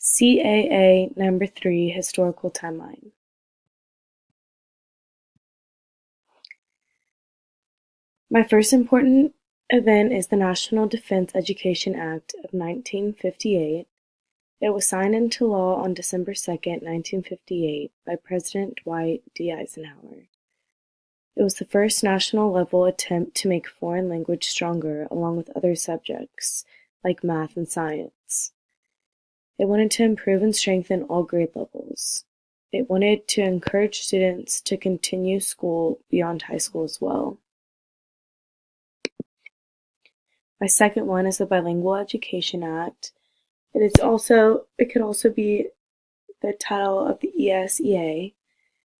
CAA number 3 Historical Timeline. My first important event is the National Defense Education Act of 1958. It was signed into law on December 2nd, 1958 by President Dwight D. Eisenhower. It was the first national-level attempt to make foreign language stronger along with other subjects, like math and science. It wanted to improve and strengthen all grade levels. It wanted to encourage students to continue school beyond high school as well. My second one is the Bilingual Education Act. It could also be the title of the ESEA.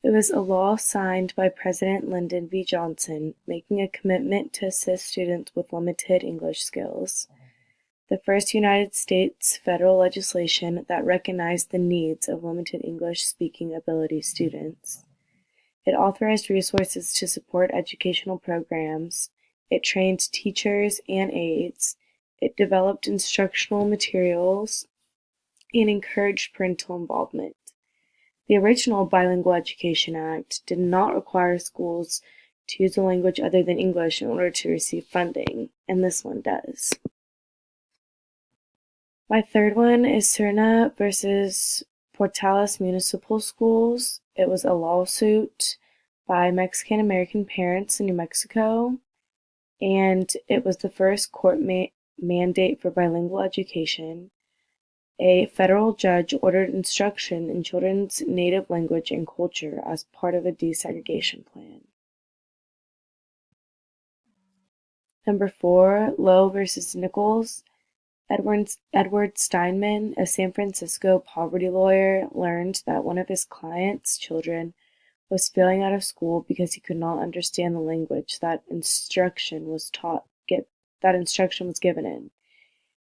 It was a law signed by President Lyndon B. Johnson, making a commitment to assist students with limited English skills. The first United States federal legislation that recognized the needs of limited English-speaking ability students. It authorized resources to support educational programs. It trained teachers and aides. It developed instructional materials and encouraged parental involvement. The original Bilingual Education Act did not require schools to use a language other than English in order to receive funding, and this one does. My third one is Serna versus Portales Municipal Schools. It was a lawsuit by Mexican-American parents in New Mexico, and it was the first court mandate for bilingual education. A federal judge ordered instruction in children's native language and culture as part of a desegregation plan. Number 4, Lowe versus Nichols. Edward Steinman, a San Francisco poverty lawyer, learned that one of his client's children was failing out of school because he could not understand the language that instruction was given in.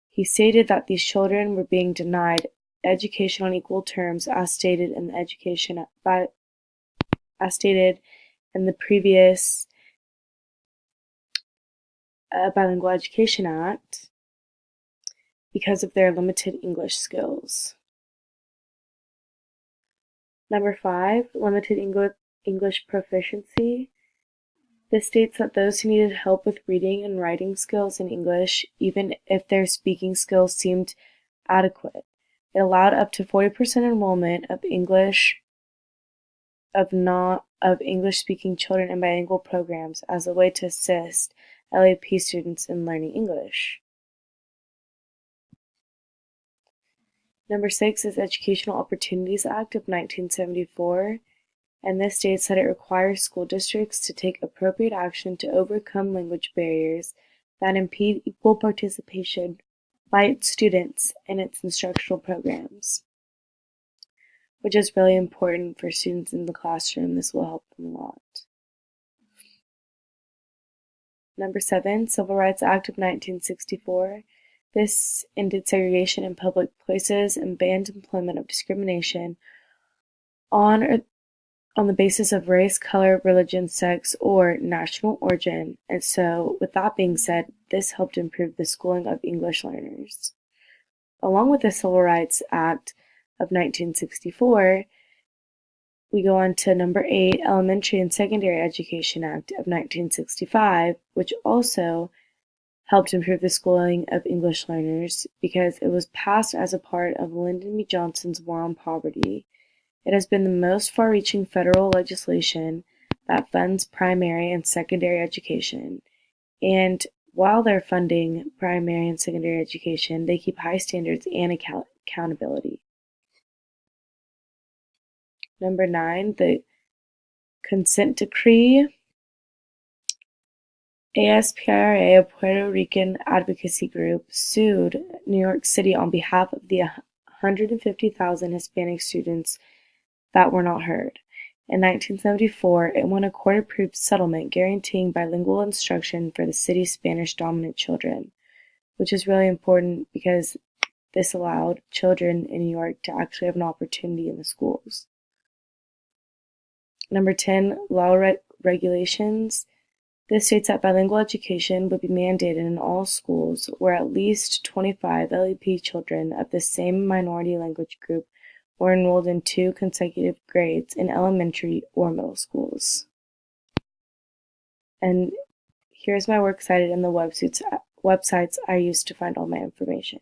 He stated that these children were being denied education on equal terms as stated in the previous Bilingual Education Act because of their limited English skills. Number 5, limited English proficiency. This states that those who needed help with reading and writing skills in English, even if their speaking skills seemed adequate. It allowed up to 40% enrollment of English-speaking children in bilingual programs as a way to assist LAP students in learning English. Number 6 is Educational Opportunities Act of 1974. And this states that it requires school districts to take appropriate action to overcome language barriers that impede equal participation by its students in its instructional programs, which is really important for students in the classroom. This will help them a lot. Number 7, Civil Rights Act of 1964. This ended segregation in public places and banned employment of discrimination on the basis of race, color, religion, sex, or national origin. And so, with that being said, this helped improve the schooling of English learners. Along with the Civil Rights Act of 1964, we go on to number 8, Elementary and Secondary Education Act of 1965, which also helped improve the schooling of English learners because it was passed as a part of Lyndon B. Johnson's War on Poverty. It has been the most far-reaching federal legislation that funds primary and secondary education. And while they're funding primary and secondary education, they keep high standards and accountability. Number 9, the Consent Decree. ASPRA, a Puerto Rican advocacy group, sued New York City on behalf of the 150,000 Hispanic students that were not heard. In 1974, it won a court-approved settlement guaranteeing bilingual instruction for the city's Spanish-dominant children, which is really important because this allowed children in New York to actually have an opportunity in the schools. Number 10, law regulations. This states that bilingual education would be mandated in all schools where at least 25 LEP children of the same minority language group were enrolled in 2 consecutive grades in elementary or middle schools. And here's my works cited and the websites I used to find all my information.